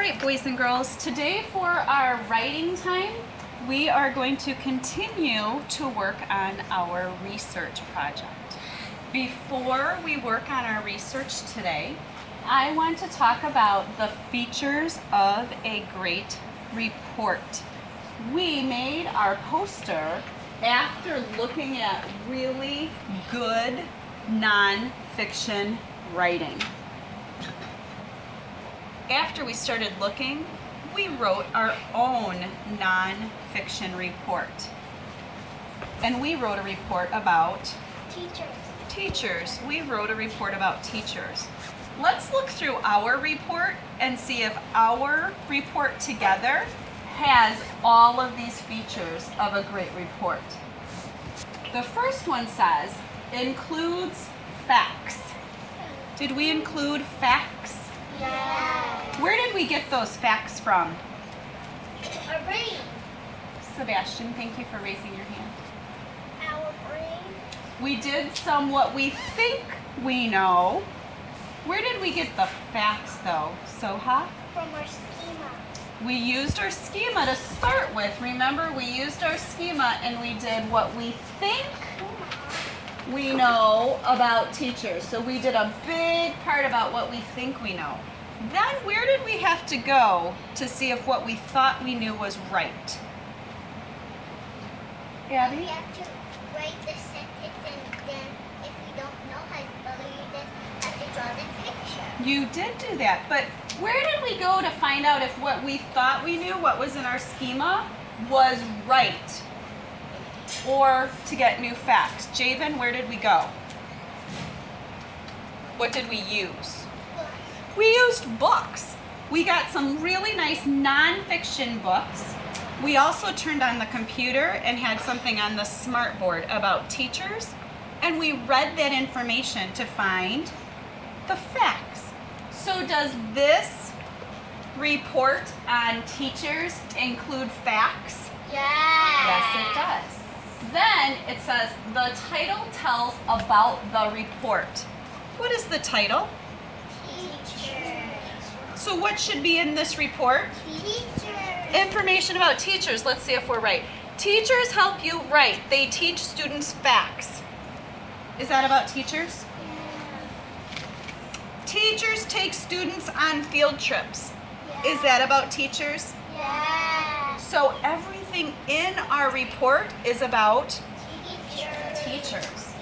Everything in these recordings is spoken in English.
right, boys and girls, today for our writing time, we are going to continue to work on our research project. Before we work on our research today, I want to talk about the features of a great report. We made our poster after looking at really good nonfiction writing. After we started looking, we wrote our own nonfiction report. And we wrote a report about teachers. We wrote a report about teachers. Let's look through our report and see if our report together has all of these features of a great report. The first one says, includes facts. Did we include facts? Yeah. Where did we get those facts from? Our brain. Sebastian, thank you for raising your hand. Our brain. We did some what we think we know. Where did we get the facts though, Soha? From our schema. We used our schema to start with. Remember, we used our schema and we did what we think we know about teachers. So we did a big part about what we think we know. Then where did we have to go to see if what we thought we knew was right? We Abby? have to write the sentence and then if we don't know how to spell it, you just have to draw the picture. You did do that, but where did we go to find out if what we thought we knew, what was in our schema, was right? Or to get new facts? Javen, where did we go? What did we use? We used books. We got some really nice nonfiction books. We also turned on the computer and had something on the smart board about teachers, and we read that information to find the facts. So does this report on teachers include facts? Yeah. Yes, it does. Then it says the title tells about the report. What is the title? Teachers. So what should be in this report? Teachers. Information about teachers. Let's see if we're right. Teachers help you write. They teach students facts. Is that about teachers? Teachers take students on field trips. Is that about teachers? Yeah. So everything in our report is about Teachers. teachers.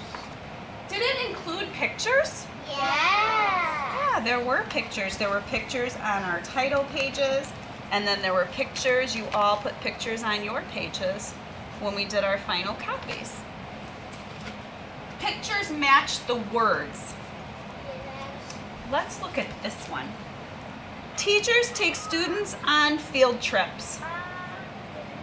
Did it include pictures? Yeah. Yeah, there were pictures. There were pictures on our title pages, and then there were pictures. You all put pictures on your pages when we did our final copies. Pictures match the words. Let's look at this one. Teachers take students on field trips.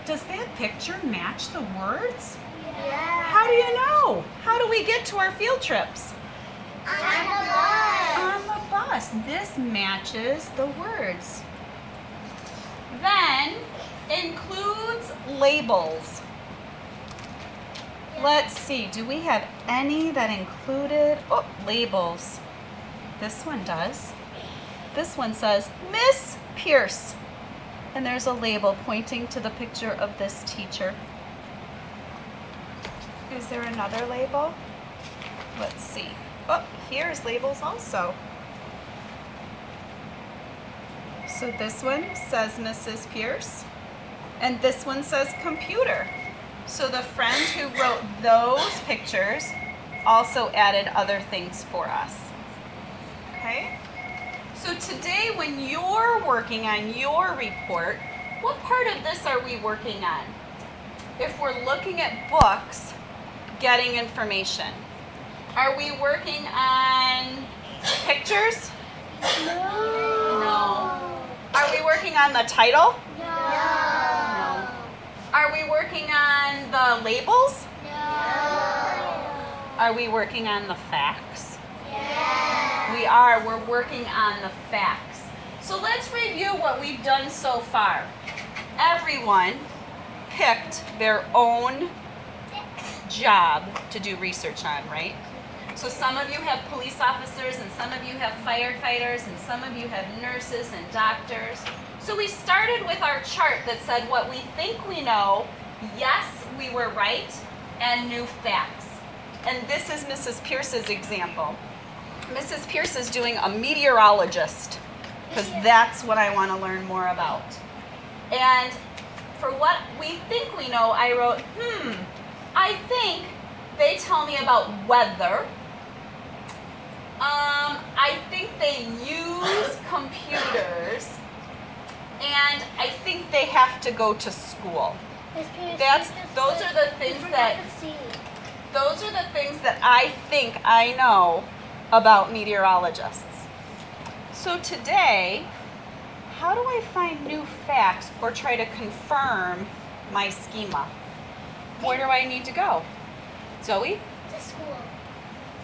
Does that picture match the words? Yeah. How do you know? How do we get to our field trips? On the bus. On the bus. This matches the words. Then includes labels. Let's see, do we have any that included labels? This one does. This one says Miss Pierce. And there's a label pointing to the picture of this teacher. Is there another label? Let's see. Oh, here's labels also. So this one says Mrs. Pierce, and this one says computer. So the friend who wrote those pictures also added other things for us. Okay? So today when you're working on your report, what part of this are we working on? If we're looking at books, getting information. Are we working on pictures? No. Are we working on the title? No. Are we working on the labels? No. Are we working on the facts? Yeah. We are. We're working on the facts. So let's review what we've done so far. Everyone picked their own job to do research on, right? So some of you have police officers, and some of you have firefighters, and some of you have nurses and doctors. So we started with our chart that said what we think we know, yes, we were right, and new facts. And this is Mrs. Pierce's example. Mrs. Pierce is doing a meteorologist, because that's what I want to learn more about. And for what we think we know, I wrote, I think they tell me about weather. I think they use computers. And I think they have to go to school. Those are the things that I think I know about meteorologists. So today, how do I find new facts or try to confirm my schema? Where do I need to go? Zoe? To school.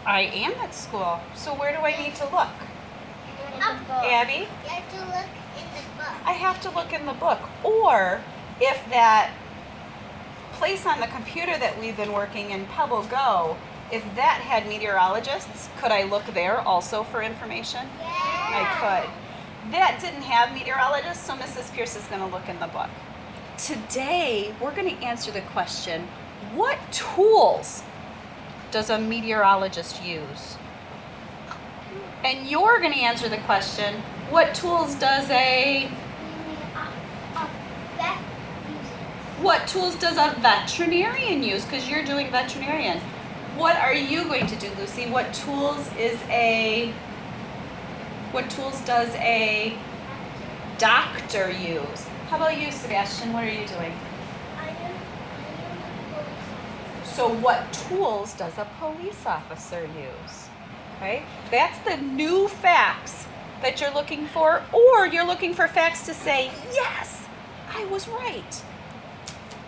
I am at school. So where do I need to look? Abby? You have to look in the book. I have to look in the book. Or if that place on the computer that we've been working in, Pebble Go, if that had meteorologists, could I look there also for information? Yeah. I could. That didn't have meteorologists, so Mrs. Pierce is going to look in the book. Today, we're going to answer the question, what tools does a meteorologist use? And you're going to answer the question, what tools does a veterinarian use? Because you're doing veterinarian. What are you going to do, Lucy? What tools does a doctor use? How about you, Sebastian? What are you doing? So what tools does a police officer use? Okay? That's the new facts that you're looking for, or you're looking for facts to say, yes, I was right,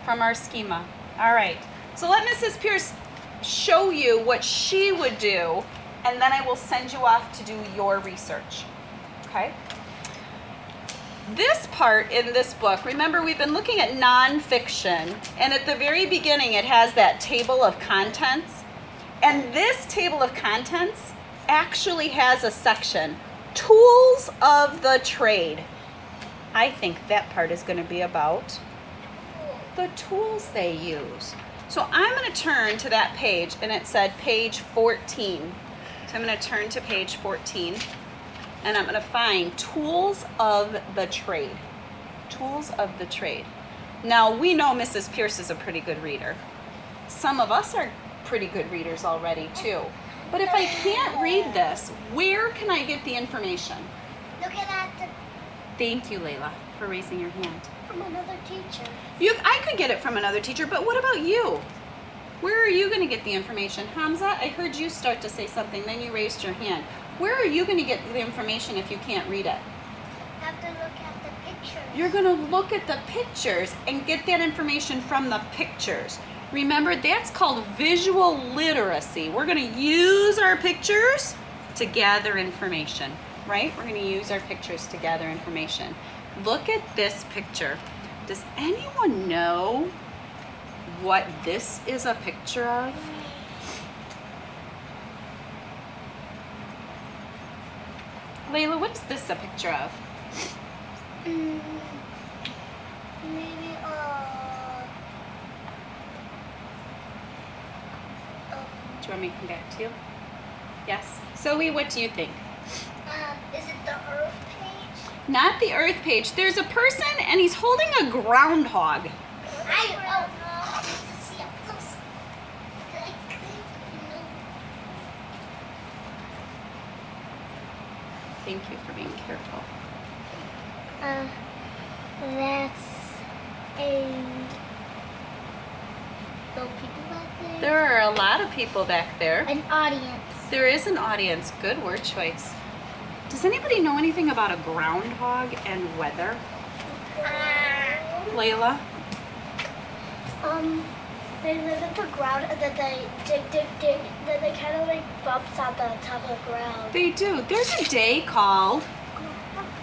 from our schema. All right. So let Mrs. Pierce show you what she would do, and then I will send you off to do your research. Okay? This part in this book, remember we've been looking at nonfiction, and at the very beginning it has that table of contents. And this table of contents actually has a section, Tools of the Trade. I think that part is going to be about the tools they use. So I'm going to turn to that page, and it said page 14. So I'm going to turn to page 14, and I'm going to find Tools of the Trade. Tools of the Trade. Now, we know Mrs. Pierce is a pretty good reader. Some of us are pretty good readers already, too. But if I can't read this, where can I get the information? Look at that. Thank you, Layla, for raising your hand. From another teacher. I could get it from another teacher, but what about you? Where are you going to get the information? Hamza, I heard you start to say something, then you raised your hand. Where are you going to get the information if you can't read it? You have to look at the pictures. You're going to look at the pictures and get that information from the pictures. Remember, that's called visual literacy. We're going to use our pictures to gather information, right? We're going to use our pictures to gather information. Look at this picture. Does anyone know what this is a picture of? Layla, what is this a picture of? Maybe Do you want me to come back to you? Yes. Zoe, what do you think? is it the Earth page? Not the Earth page. There's a person and he's holding a groundhog. I need to see up close. Thank you for being careful. That's a... No people back there? There are a lot of people back there. An audience. There is an audience. Good word choice. Does anybody know anything about a groundhog and weather? Layla? They live in the ground and then they dig, then they kind of like bumps on the top of the ground. They do. There's a day called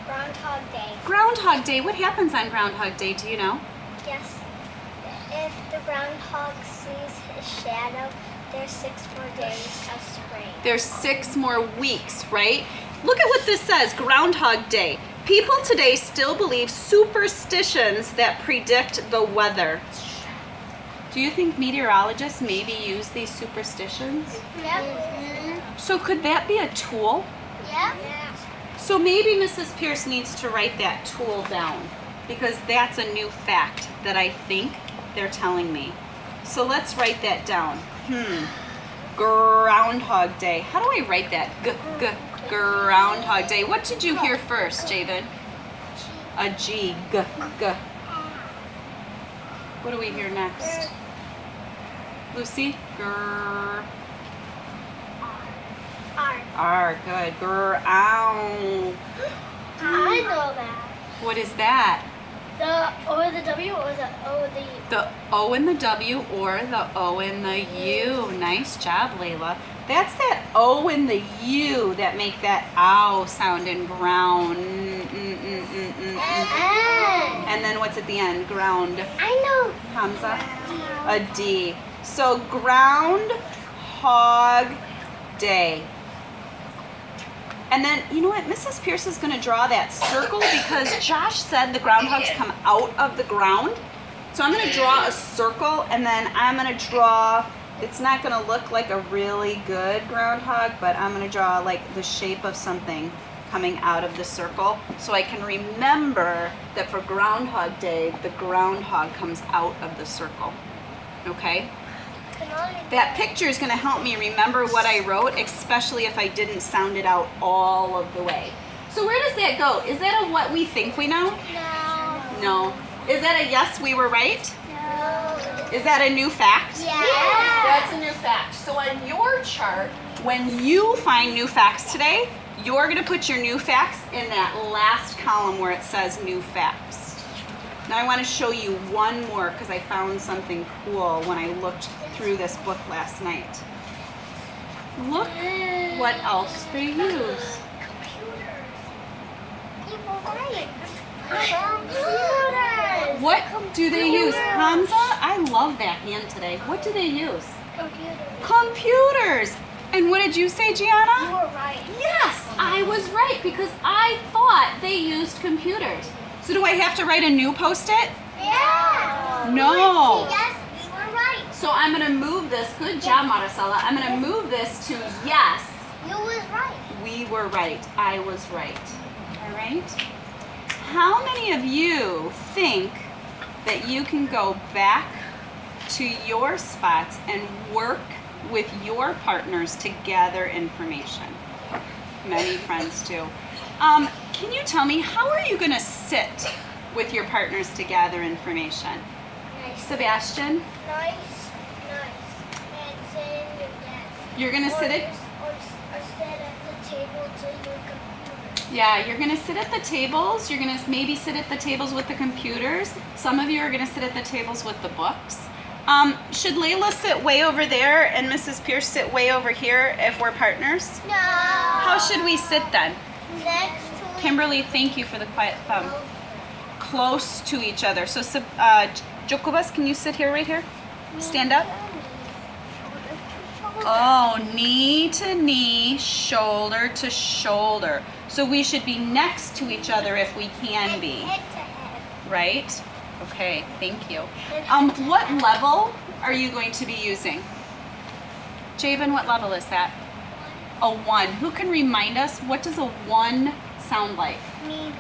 Groundhog Day. Groundhog Day. What happens on Groundhog Day? Do you know? Yes. If the groundhog sees his shadow, there's 6 more days of spring. There's 6 more weeks, right? Look at what this says, Groundhog Day. people today still believe superstitions that predict the weather. Do you think meteorologists maybe use these superstitions? Yep. So could that be a tool? Yep. So maybe Mrs. Pierce needs to write that tool down because that's a new fact that I think they're telling me. So let's write that down. Groundhog Day. How do I write that? Groundhog Day. What did you hear first, Javen? A G. G. What do we hear next? Lucy? R. R. Good. Ground. I know that. What is that? The O and the W or the O and the U? The O and the W or the O and the U. Nice job, Layla. That's that O and the U that make that ow sound in ground. And then what's at the end? Ground. I know. Hamza? A D. So Groundhog Day. And then, you know what? Mrs. Pierce is going to draw that circle because Josh said the groundhogs come out of the ground. So I'm going to draw a circle and then I'm going to draw, it's not going to look like a really good groundhog, but I'm going to draw like the shape of something coming out of the circle so I can remember that for Groundhog Day, the groundhog comes out of the circle. Okay? That picture is going to help me remember what I wrote, especially if I didn't sound it out all of the way. So where does that go? Is that a what we think we know? No. No. Is that a yes, we were right? No. Is that a new fact? Yeah. That's a new fact. So on your chart, when you find new facts today, you're going to put your new facts in that last column where it says new facts. Now I want to show you one more because I found something cool when I looked through this book last night. Look what else they use. Computers. What do they use? Hamza, I love that hand today. What do they use? Computers. And what did you say, Gianna? You were right. Yes, I was right because I thought they used computers. So do I have to write a new post-it? Yeah. No. Yes, we were right. So I'm going to move this. Good job, Maricela. I'm going to move this to yes. You was right. We were right. I was right. All right? How many of you think that you can go back to your spots and work with your partners to gather information? Many friends do. Can you tell me, how are you going to sit with your partners to gather information? Nice. Sebastian, Nice. And sit in your desk. you're going to sit at... Or sit at the table to your computer. Yeah, you're going to sit at the tables. You're going to maybe sit at the tables with the computers. Some of you are going to sit at the tables with the books. Should Layla sit way over there and Mrs. Pierce sit way over here if we're partners? No. How should we sit then? Next to Kimberly, thank you for the quiet thumb. Close to each other. So, Jokobas, can you sit here, right here? Stand up. Oh, knee to knee, shoulder to shoulder. So we should be next to each other if we can be, Head to head. right? Okay, thank you. What level are you going to be using? Javen, what level is that? A 1. Who can remind us, what does a 1 sound like? Me.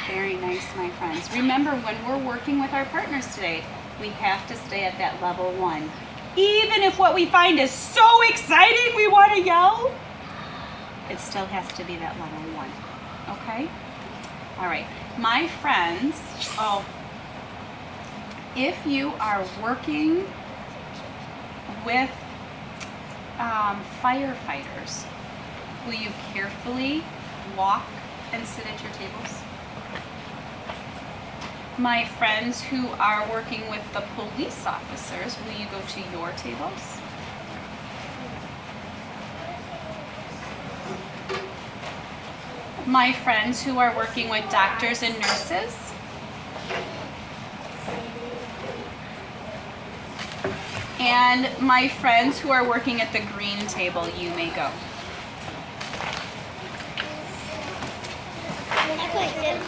Very nice, my friends. Remember, when we're working with our partners today, we have to stay at that level 1. Even if what we find is so exciting we want to yell, it still has to be that level 1. Okay? All right. My friends, if you are working with firefighters, will you carefully walk and sit at your tables? My friends who are working with the police officers, will you go to your tables? My friends who are working with doctors and nurses? And my friends who are working at the green table, you may go.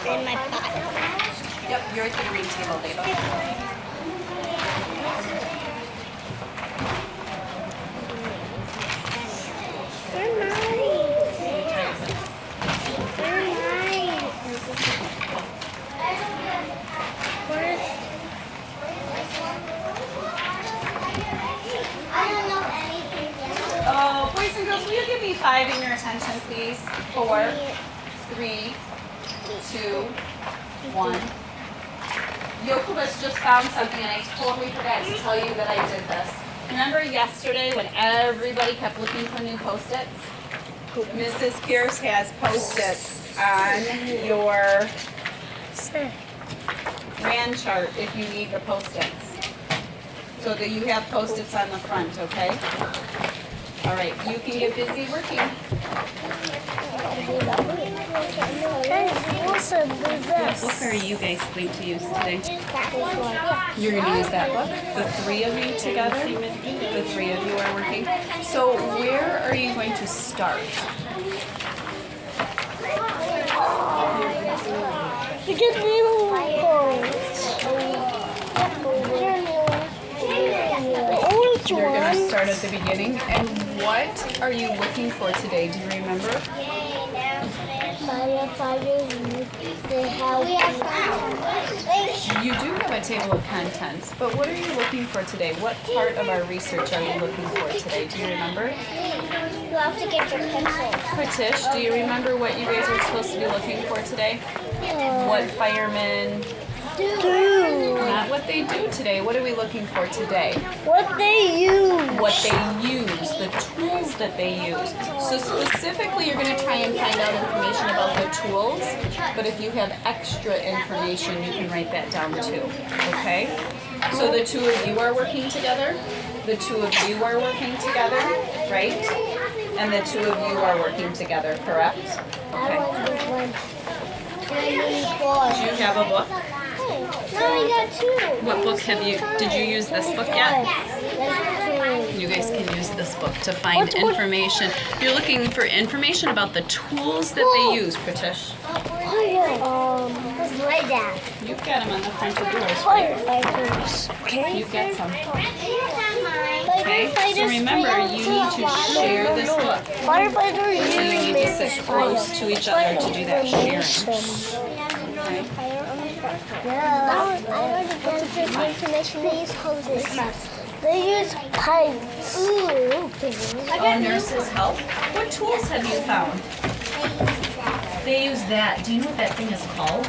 in my pot. Yep, you're at the green table, Deva. They're nice. They're nice. Where's... I don't know anything yet. Oh, boys and girls, will you give me 5 in your attention, please? 4, 3, 2, 1. Jokubus just found something and I totally forgot to tell you that I did this. Remember yesterday when everybody kept looking for new Post-its? Mrs. Pierce has Post-its on your RAN chart if you need the Post-its. So that you have Post-its on the front, okay? All right, you can get busy working. What book are you guys going to use today? You're going to use that book? The 3 of you together? The 3 of you are working. So where are you going to start? You get little You're going to start at the beginning. And what are you looking for today? Do you remember? You do have a table of contents, but what are you looking for today? What part of our research are you looking for today? Do you remember? You have to get your pencils. Pratish, do you remember what you guys are supposed to be looking for today? What firemen Do. Not what they do today. What are we looking for today? What they use. What they use, the tools that they use. So specifically, you're going to try and find out information about the tools, but if you have extra information, you can write that down too, okay? So the 2 of you are working together, the 2 of you are working together, right? And the 2 of you are working together, correct? Okay. Do you have a book? No, we got 2. What book have you, did you use this book yet? You guys can use this book to find information. You're looking for information about the tools that they use, Pratish. Let's write that. You've got them on the front of yours, right? Firefighters. Okay. You've got some. Okay, Firefighters. so remember, you need to share this book. Firefighters So you need to sit close to each other to do that sharing. Okay. Information. They use hoses. They use pipes. Nurses help. What tools have you found? They use that. Do you know what that thing is called?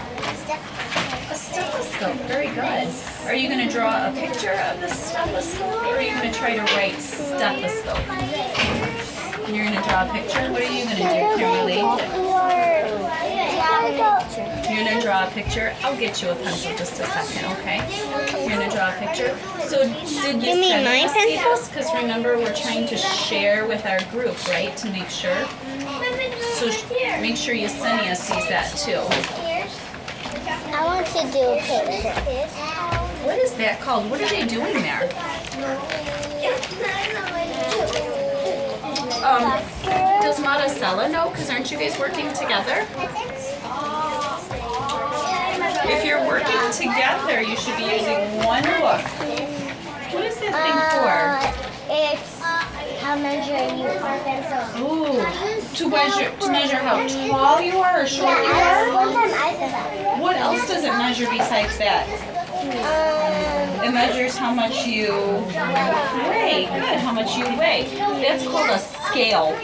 A stethoscope. Very good. Are you going to draw a picture of the stethoscope, or are you going to try to write stethoscope? You're going to draw a picture. What are you going to do, Kimberly? You're going to draw a picture. I'll get you a pencil just a second, okay? You're going to draw a picture. So did you mean send my us these? Because remember, we're trying to share with our group, right? To make sure. So make sure Yesenia sees that too. I want to do a picture. What is that called? What are they doing there? Does Maricela know? Because aren't you guys working together? If you're working together, you should be using one book. What is that thing for? It's how measure you are. Ooh, to measure how tall you are or short you are? One time I did that. What else does it measure besides that? It measures how much you weigh. Good, how much you weigh. That's called a scale,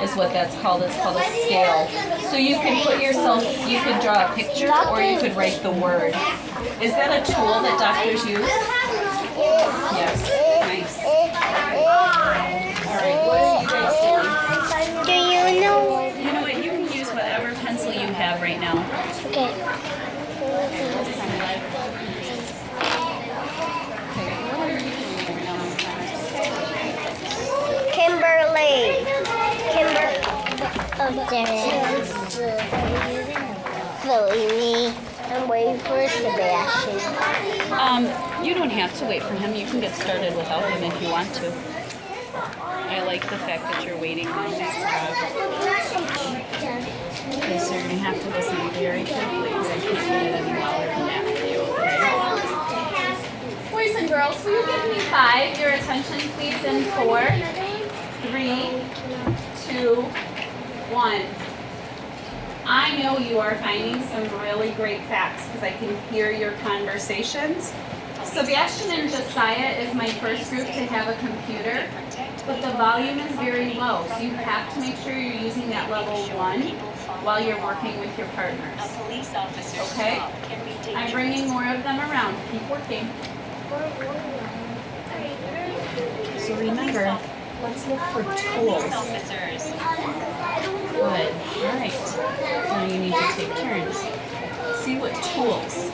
is what that's called. It's called a scale. So you can put yourself, you could draw a picture or you could write the word. Is that a tool that doctors use? Yes. Nice. All right, what are you guys doing? Do you know? You know what, you can use whatever pencil you have right now. Okay. Kimberly. Oh, there it is. Believe me. I'm waiting for Sebastian. You don't have to wait for him. You can get started without him if you want to. I like the fact that you're waiting on that. Okay, so you're going to have to listen very carefully because I can't get it any louder than that for you, okay? Boys and girls, will you give me 5? Your attention, please, in 4, 3, 2, 1. I know you are finding some really great facts because I can hear your conversations. Sebastian and Josiah is my first group to have a computer, but the volume is very low, so you have to make sure you're using that level 1 while you're working with your partners. Okay? I'm bringing more of them around. Keep working. So remember, let's look for tools. Good. All right. Now you need to take turns. See what tools.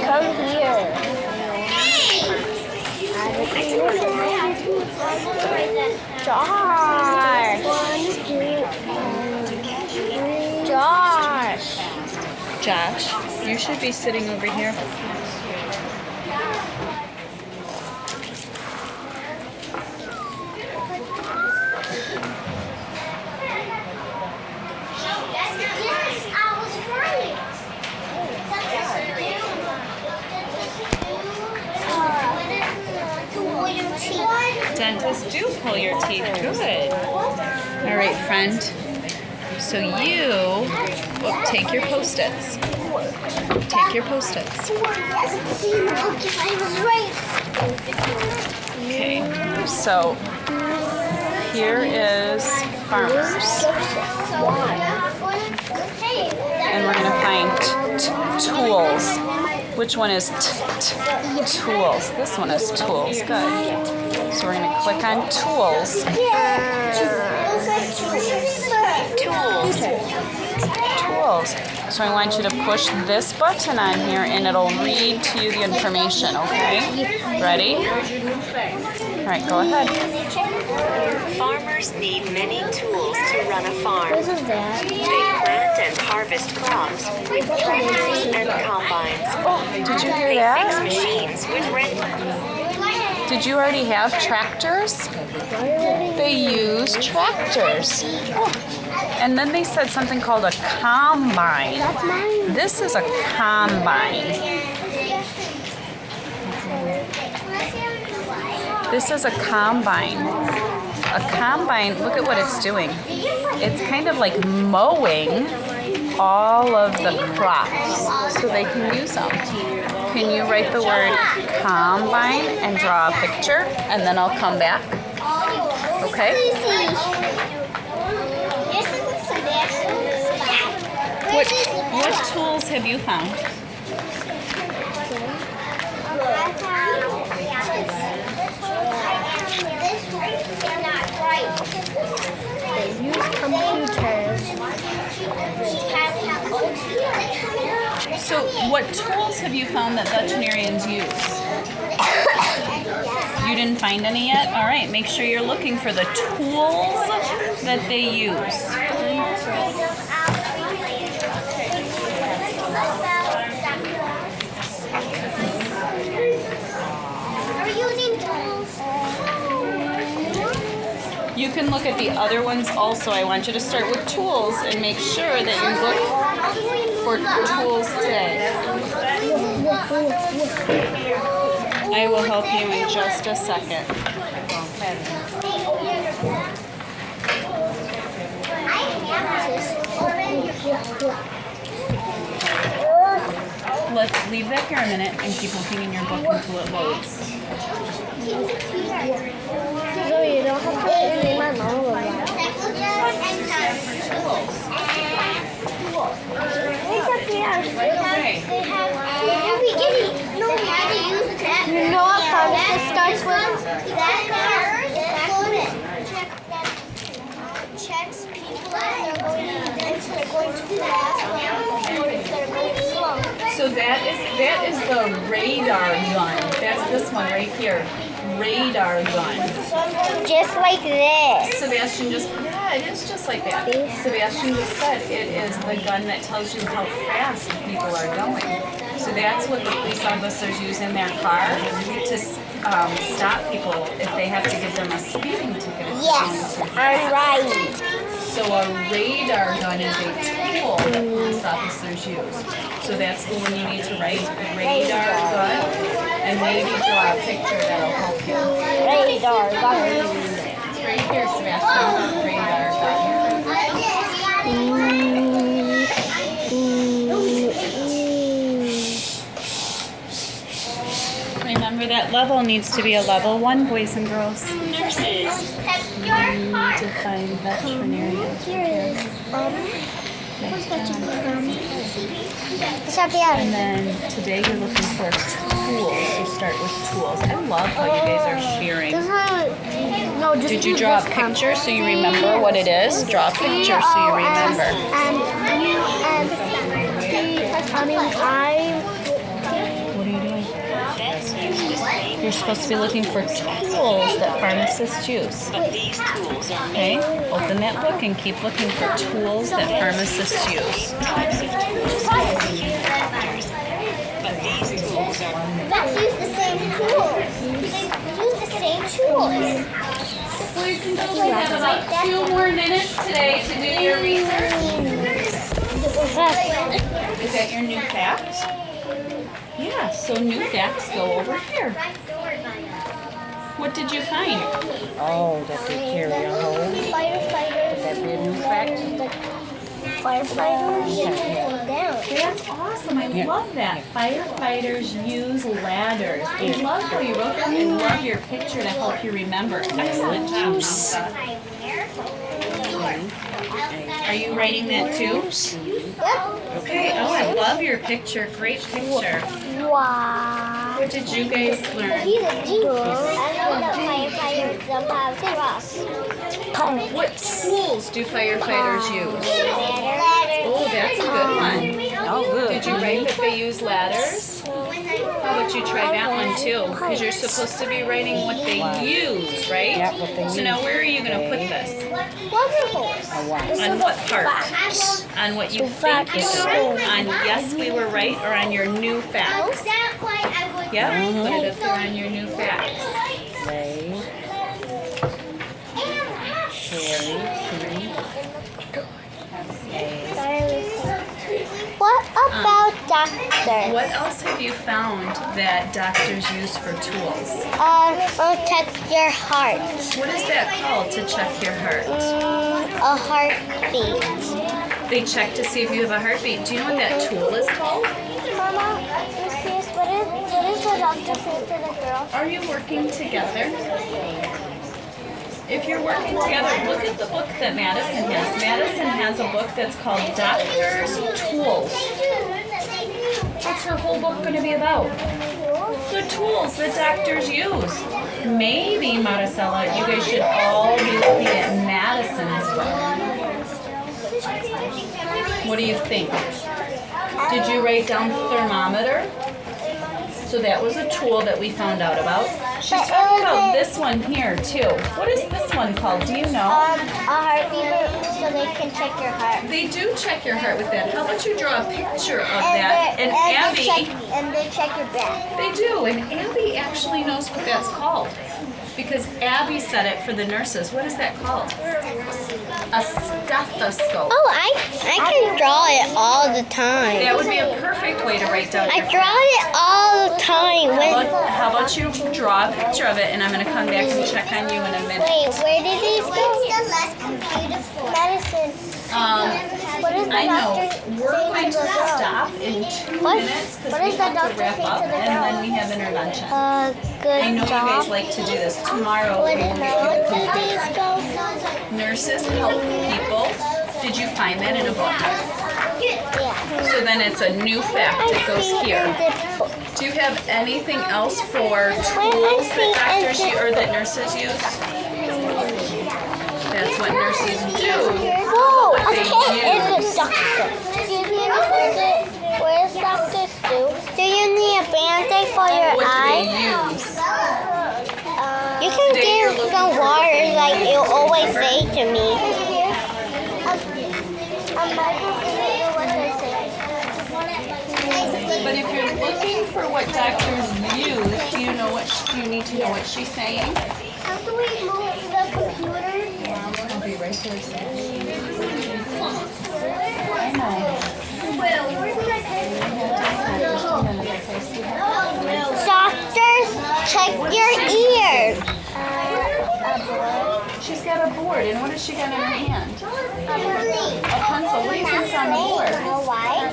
Come here. Josh, you should be sitting over here. Dentists do pull your teeth. Good. All right, friend. So you take your Post-its. Take your Post-its. Okay. So here is farmers. And we're going to find tools. Which one is tools? This one is tools. Good. So we're going to click on tools. Tools. Tools. So I want you to push this button on here and it'll read to you the information, okay? Ready? All right, go ahead. Farmers need many tools to run a farm. They plant and harvest crops with tractors and combines. Did you hear They that? fix machines with Did you already have tractors? They use tractors. And then they said something called a combine. This is a combine. This is a combine. A combine, look at what it's doing. It's kind of like mowing all of the crops so they can use them. Can you write the word combine and draw a picture and then I'll come back? Okay? What tools have you found? They use computers. So what tools have you found that veterinarians use? You didn't find any yet? All right, make sure you're looking for the tools that they use. You can look at the other ones also. I want you to start with tools and make sure that you look for tools today. I will help you in just a second. Let's leave that here a minute and keep looking in your book until it loads. So you don't have to name my mom about it. You know what pharmacist starts with? Checks people as they're going to the dentist, they're going to class, or if they're going slow. So that is the radar gun. That's this one right here. Radar gun. Just like this. Sebastian yeah, it is just like that. Sebastian just said it is the gun that tells you how fast people are going. So that's what the police officers use in their car to stop people if they have to give them a speeding ticket. if Yes, they're going too I'm right. fast. So a radar gun is a tool that police officers use. So that's the one you need to write, radar gun, and maybe draw a picture that'll help you. Radar gun. It's right here, Sebastian, radar gun. Remember that level needs to be a level 1, boys and girls. Nurses. You need to find veterinarians. And then today you're looking for tools. So start with tools. I love how you guys are sharing. Did you draw a picture so you remember what it is? Draw a picture so you remember. What are you doing? Vets use the same You're supposed to be looking for tools that pharmacists use. but these tools are Okay, open that book and keep looking for tools that pharmacists use. types of tools used in doctors. But these tools are Vets use the same tools. They use the same tools. Boys and girls, we have about 2 more minutes today to do your research. Is that your new fact? Yeah, so new facts go over here. What did you find? Oh, that they carry a hose. Firefighters. That be a new fact? Firefighters down. That's awesome. I love that. Firefighters use ladders. I love how you wrote that. I love your picture to help you remember. Excellent job, Melissa. Are you writing that too? Okay. Oh, I love your picture. Great picture. Wow. What did you guys learn? He's a genius. I know that firefighters don't have trust. What tools do firefighters use? Oh, that's a good one. Oh, good. Did you write that they use ladders? How about you try that one too? Because you're supposed to be writing what they use, right? Yeah, what they So use. now where are you going to put this? On what part? On what you think it is. On yes, we were right, or on your new facts? Yep, put it up there on your new facts. They carry What about doctors? What else have you found that doctors use for tools? Check your heart. What is that called to check your heart? A heartbeat. They check to see if you have a heartbeat. Do you know what that tool is called? Mama, what is the doctor say to the girl? Are you working together? If you're working together, look at the book that Madison has. Madison has a book that's called Doctor's Tools. What's her whole book going to be about? The tools that doctors use. Maybe, Maricela, you guys should all be looking at Madison's book. What do you think? Did you write down thermometer? So that was a tool that we found out about. She's talking about this one here too. What is this one called? Do you know? A heartbeat so they can check your heart. They do check your heart with that. How about you draw a picture of that? And Abby, they check your back. they do. And Abby actually knows what that's called. Because Abby said it for the nurses. What is that called? A stethoscope. Oh, I can draw it all the time. That would be a perfect way to write down your I draw it all the time. How about you draw a picture of it and I'm going to come back and check on you in a minute. Wait, where did these go? The less beautiful. Medicine. What is the I know. doctor We're say going to to the girl? stop in 2 What? minutes because What we does the have to doctor wrap say up to the and then girl? we have intervention. Good I know you job. guys like to do this. Tomorrow we Where will did get you these complete. go? Nurses help people. Did you find that in a book? Yeah. So then it's a new fact that goes here. Do you have anything else for tools that doctors use or that nurses use? That's what nurses do. Whoa, What they it's use. a doctor. What does doctors do? Do you need a band-aid for your What do eye? they use? You can Today you're give looking some for water what like they you use. always Remember? say to me. What they say. But if you're looking for what doctors use, do you you know what? Do you need to know what she's saying? How do we move the computer? I'll be right there. Doctors, check your ears. She's got a board, and what has she got in her hand? A pencil. What do you think's on the board? Why?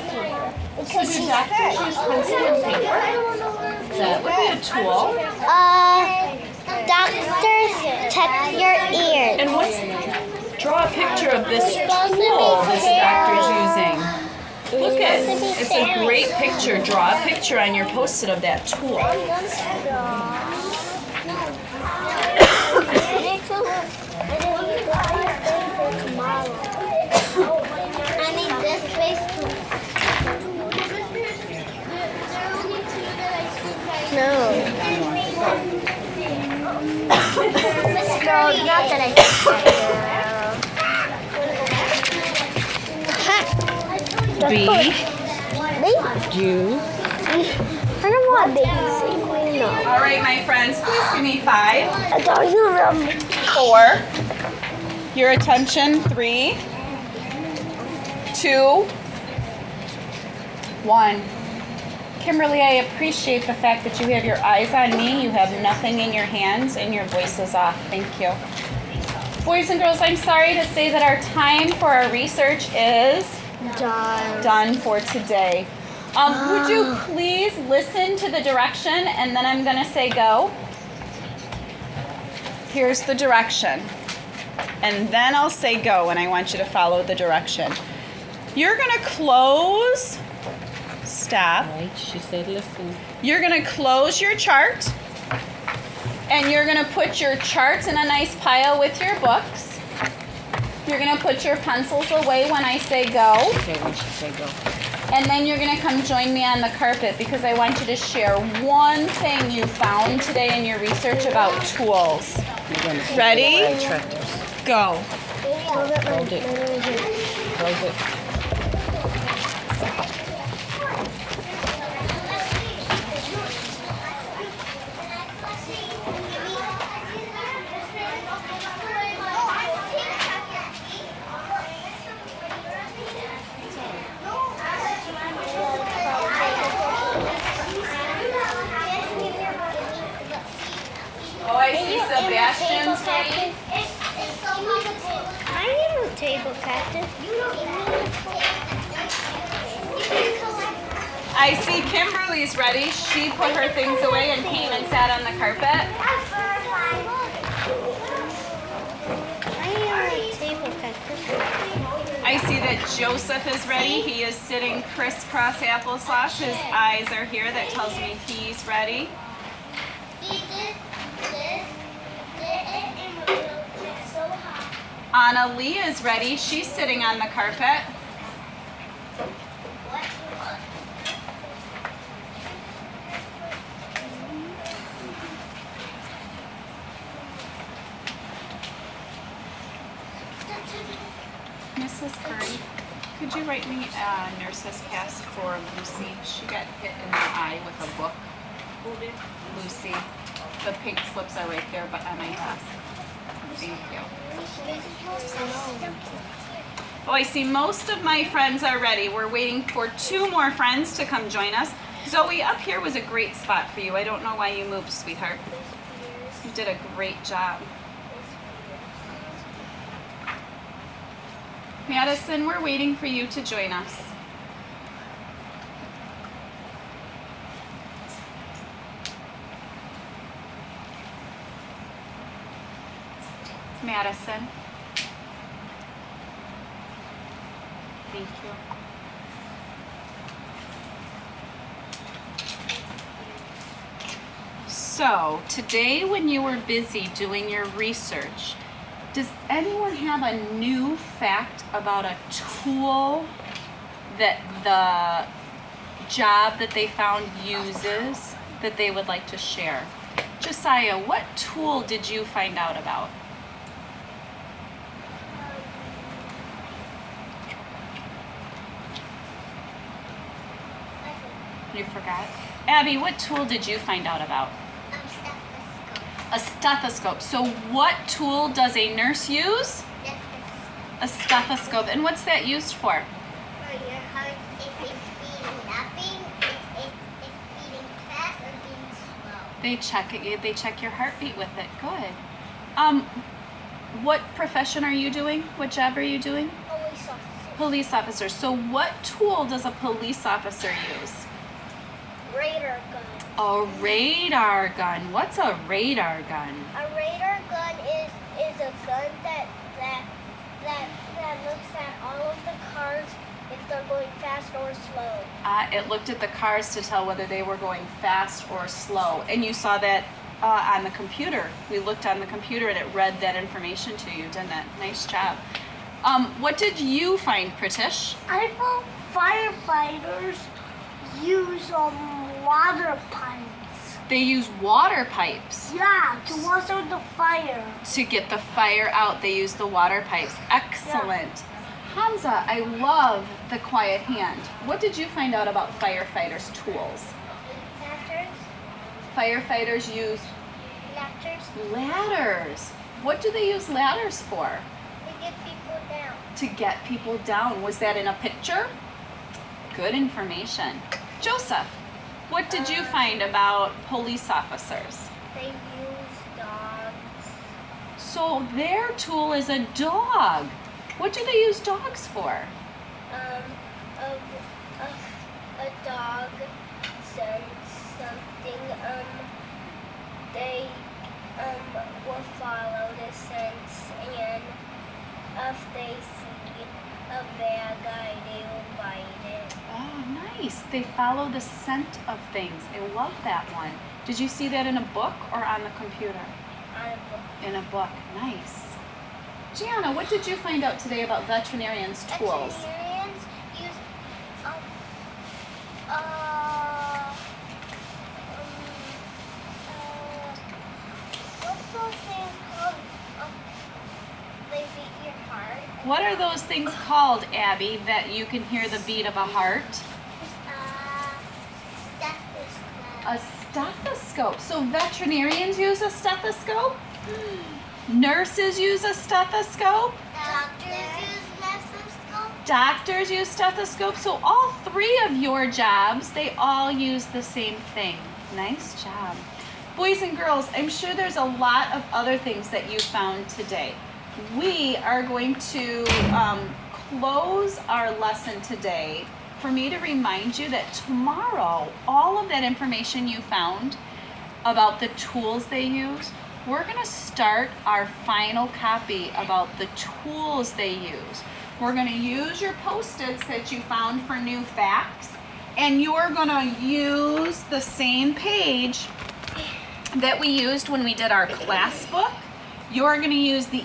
So do doctors use pencil and paper? That would be a tool. Doctors, check your ears. And draw a picture of this tool this doctor's using. Look at it. It's a great picture. Draw a picture on your post-it of that tool. I need this space too. No. No, not that I B. You. I don't want babies. No. All right, my friends, please give me 5, I don't use them. 4. Your attention, 3, 2, 1. Kimberly, I appreciate the fact that you have your eyes on me, you have nothing in your hands, and your voice is off. Thank you. Boys and girls, I'm sorry to say that our time for our research is done for today. Would you please listen to the direction, and then I'm going to say go. Here's the direction. And then I'll say go, and I want you to follow the direction. You're going to close. Stop. Right, she said listen. You're going to close your chart, and you're going to put your charts in a nice pile with your books. You're going to put your pencils away when I say go. Okay, when she said go. And then you're going to come join me on the carpet because I want you to share one thing you found today in your research about tools. You're gonna see Ready? the tractors. Go. Hold it. Close it. Oh, I see Sebastian's ready. I need a table, Captain. I see Kimberly's ready. She put her things away and came and sat on the carpet. I need a table, Captain. I see that Joseph is ready. He is sitting crisscross applesauce. His eyes are here. That tells me he's ready. Anna Lee is ready. She's sitting on the carpet. Mrs. Curry, could you write me a nurse's cast for Lucy? She got hit in the eye with a book. Lucy. The pink slips are right there but on my desk. Thank you. Oh, I see most of my friends are ready. We're waiting for 2 more friends to come join us. Zoe, up here was a great spot for you. I don't know why you moved, sweetheart. You did a great job. Madison, we're waiting for you to join us. Madison. Thank you. So, today when you were busy doing your research, does anyone have a new fact about a tool that the job that they found uses that they would like to share? Josiah, what tool did you find out about? You forgot? Abby, what tool did you find out about? A stethoscope. So what tool does a nurse use? A stethoscope. And what's that used for? For your heart, if it's beating napping, it's beating fast or beating slow. They check it. They check your heartbeat with it. Good. What profession are you doing? What job are you doing? Police officer. Police officer. So what tool does a police officer use? Radar gun. A radar gun. What's a radar gun? A radar gun is a gun that looks at all of the cars if they're going fast or slow. It looked at the cars to tell whether they were going fast or slow. And you saw that on the computer. We looked on the computer and it read that information to you, didn't it? Nice job. What did you find, Pritish? I found firefighters use water pipes. They use water pipes. Yeah, to water the fire. To get the fire out, they use the water pipes. Excellent. Hamza, I love the quiet hand. What did you find out about firefighters' tools? Ladders. Firefighters use Ladders. ladders. What do they use ladders for? To get people down. To get people down. Was that in a picture? Good information. Joseph, what did you find about police officers? They use dogs. So their tool is a dog. What do they use dogs for? A dog sends something. They will follow the sense, and if they see a bad guy, they will bite it. Oh, nice. They follow the scent of things. I love that one. Did you see that in a book or on the computer? On a book. In a book. Nice. Gianna, what did you find out today about veterinarians' tools? Veterinarians use what's those things called? They beat your heart. What are those things called, Abby, that you can hear the beat of a heart? Stethoscope. A stethoscope. So veterinarians use a stethoscope? Nurses use a stethoscope? Doctors use stethoscope. Doctors use stethoscopes. So all three of your jobs, they all use the same thing. Nice job. Boys and girls, I'm sure there's a lot of other things that you found today. We are going to close our lesson today for me to remind you that tomorrow, all of that information you found about the tools they use, we're going to start our final copy about the tools they use. We're going to use your Post-its that you found for new facts, and you're going to use the same page that we used when we did our class book. You're going to use the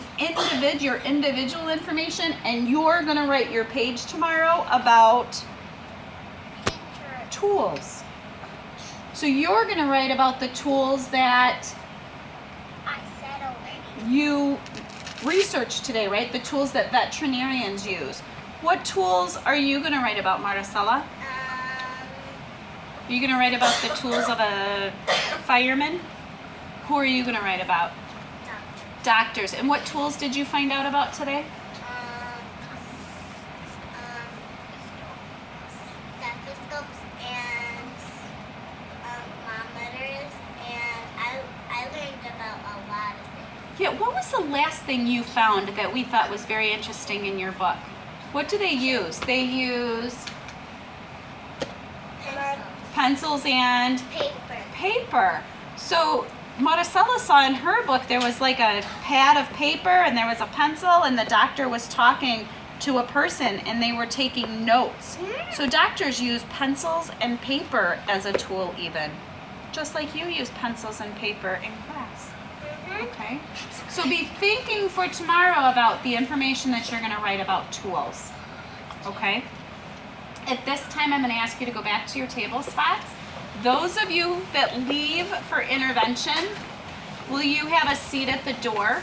your individual information, and you're going to write your page tomorrow about tools. So you're going to write about the tools that I said already. you researched today, right? The tools that veterinarians use. What tools are you going to write about, Maricela? Are you going to write about the tools of a fireman? Who are you going to write about? Doctors. And what tools did you find out about today? Stethoscopes and thermometers, and I learned about a lot of things. Yeah, what was the last thing you found that we thought was very interesting in your book? What do they use? They use pencils and paper. So Maricela saw in her book there was like a pad of paper and there was a pencil, and the doctor was talking to a person and they were taking notes. So doctors use pencils and paper as a tool even, just like you use pencils and paper in class. Okay? So be thinking for tomorrow about the information that you're going to write about tools. Okay? At this time, I'm going to ask you to go back to your table spots. Those of you that leave for intervention, will you have a seat at the door?